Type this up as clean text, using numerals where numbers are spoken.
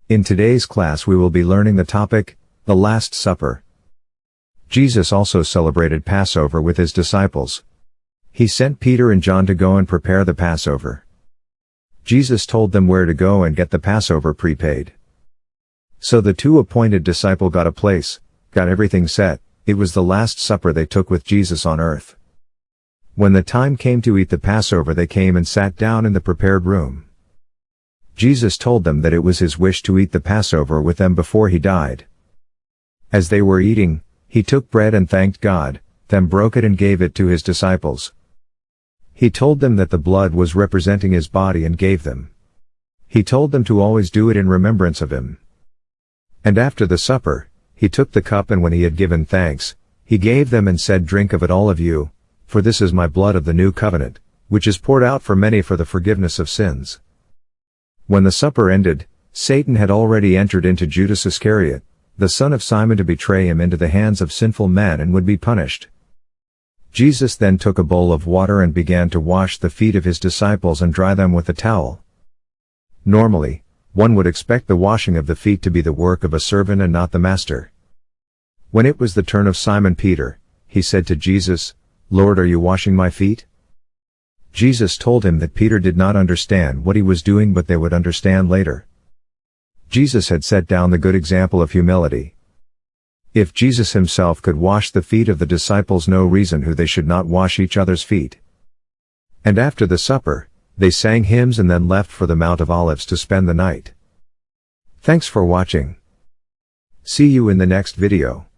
In today's class we will be learning the topic, the Last Supper. Jesus also celebrated Passover with his disciples. He sent Peter and John to go and prepare the Passover. Jesus told them where to go and get the Passover prepaid. So the two appointed disciples got a place, got everything set. It was the Last Supper they took with Jesus on earth. When the time came to eat the Passover, they came and sat down in the prepared room. Jesus told them that it was his wish to eat the Passover with them before he died. As they were eating, he took bread and thanked God, then broke it and gave it to his disciples. He told them that the blood was representing his body and gave them. He told them to always do it in remembrance of him. And after the supper, he took the cup, and when he had given thanks, he gave them and said, "Drink of it, all of you, for this is my blood of the new covenant, which is poured out for many for the forgiveness of sins." When the supper ended, Satan had already entered into Judas Iscariot, the son of Simon, to betray him into the hands of sinful men and would be punished. Jesus then took a bowl of water and began to wash the feet of his disciples and dry them with a towel. Normally, one would expect the washing of the feet to be the work of a servant and not the master. When it was the turn of Simon Peter, he said to Jesus, "Lord, are you washing my feet?" Jesus told him that Peter did not understand what he was doing, but they would understand later. Jesus had set down the good example of humility. If Jesus himself could wash the feet of the disciples, no reason why they should not wash each other's feet. And after the supper, they sang hymns and then left for the Mount of Olives to spend the night. Thanks for watching. See you in the next video.